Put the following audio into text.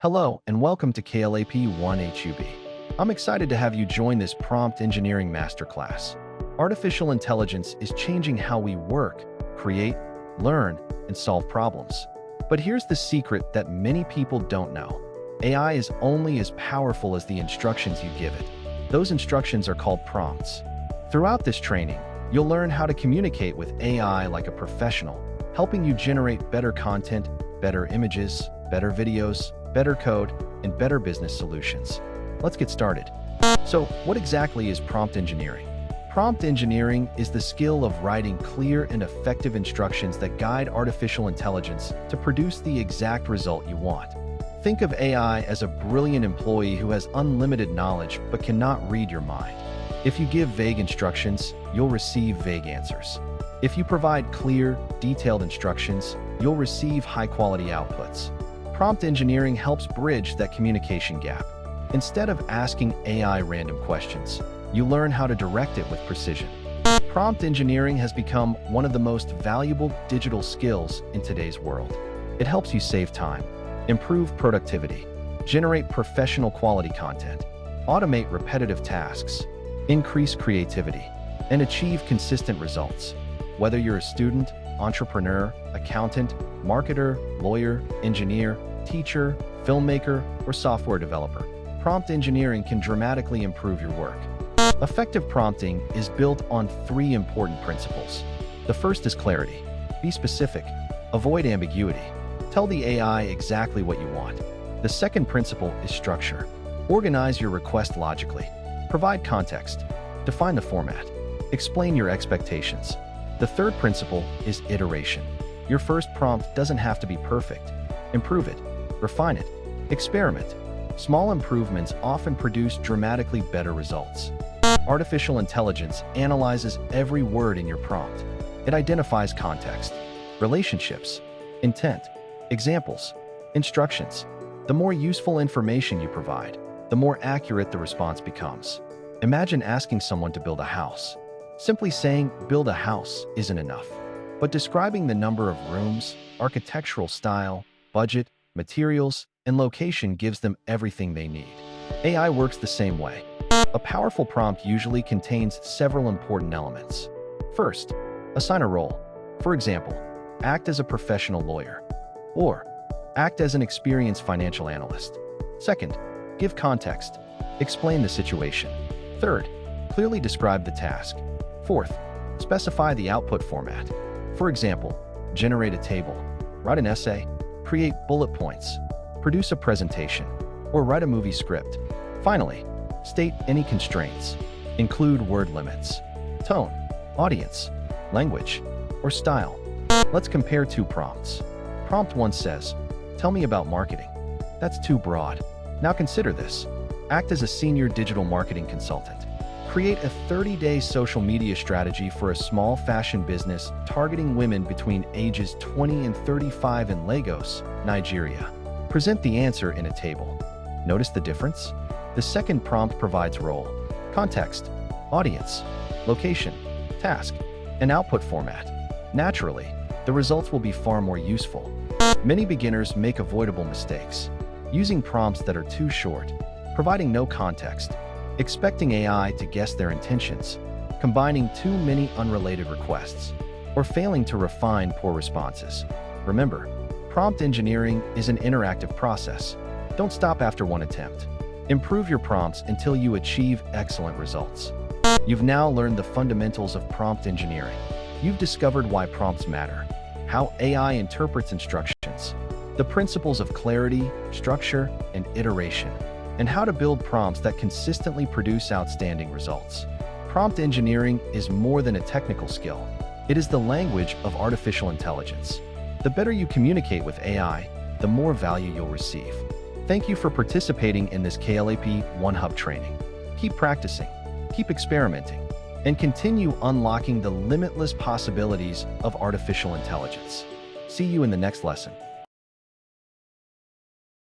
Hello and welcome to KLAP1 Hub. I'm excited to have you join this prompt engineering masterclass. Artificial intelligence is changing how we work, create, learn, and solve problems. But here's the secret that many people don't know. AI is only as powerful as the instructions you give it. Those instructions are called prompts. Throughout this training, you'll learn how to communicate with AI like a professional, helping you generate better content, better images, better videos, better code, and better business solutions. Let's get started. So, what exactly is prompt engineering? Prompt engineering is the skill of writing clear and effective instructions that guide artificial intelligence to produce the exact result you want. Think of AI as a brilliant employee who has unlimited knowledge but cannot read your mind. If you give vague instructions, you'll receive vague answers. If you provide clear, detailed instructions, you'll receive high-quality outputs. Prompt engineering helps bridge that communication gap. Instead of asking AI random questions, you learn how to direct it with precision. Prompt engineering has become one of the most valuable digital skills in today's world. It helps you save time, improve productivity, generate professional quality content, automate repetitive tasks, increase creativity, and achieve consistent results. Whether you're a student, entrepreneur, accountant, marketer, lawyer, engineer, teacher, filmmaker, or software developer, prompt engineering can dramatically improve your work. Effective prompting is built on three important principles. The first is clarity. Be specific. Avoid ambiguity. Tell the AI exactly what you want. The second principle is structure. Organize your request logically. Provide context. Define the format. Explain your expectations. The third principle is iteration. Your first prompt doesn't have to be perfect. Improve it. Refine it. Experiment. Small improvements often produce dramatically better results. Artificial intelligence analyzes every word in your prompt. It identifies context, relationships, intent, examples, instructions. The more useful information you provide, the more accurate the response becomes. Imagine asking someone to build a house. Simply saying, "build a house," isn't enough. But describing the number of rooms, architectural style, budget, materials, and location gives them everything they need. AI works the same way. A powerful prompt usually contains several important elements. First, assign a role. For example, act as a professional lawyer, or act as an experienced financial analyst. Second, give context. Explain the situation. Third, clearly describe the task. Fourth, specify the output format. For example, generate a table, write an essay, create bullet points, produce a presentation, or write a movie script. Finally, state any constraints. Include word limits, tone, audience, language, or style. Let's compare two prompts. Prompt 1 says, "Tell me about marketing." That's too broad. Now consider this. Act as a senior digital marketing consultant. Create a 30-day social media strategy for a small fashion business targeting women between ages 20 and 35 in Lagos, Nigeria. Present the answer in a table. Notice the difference? The second prompt provides role, context, audience, location, task, and output format. Naturally, the results will be far more useful. Many beginners make avoidable mistakes, using prompts that are too short, providing no context, expecting AI to guess their intentions, combining too many unrelated requests, or failing to refine poor responses. Remember, prompt engineering is an interactive process. Don't stop after one attempt. Improve your prompts until you achieve excellent results. You've now learned the fundamentals of prompt engineering. You've discovered why prompts matter, how AI interprets instructions, the principles of clarity, structure, and iteration, and how to build prompts that consistently produce outstanding results. Prompt engineering is more than a technical skill. It is the language of artificial intelligence. The better you communicate with AI, the more value you'll receive. Thank you for participating in this KLAP1 Hub training. Keep practicing, keep experimenting, and continue unlocking the limitless possibilities of artificial intelligence. See you in the next lesson.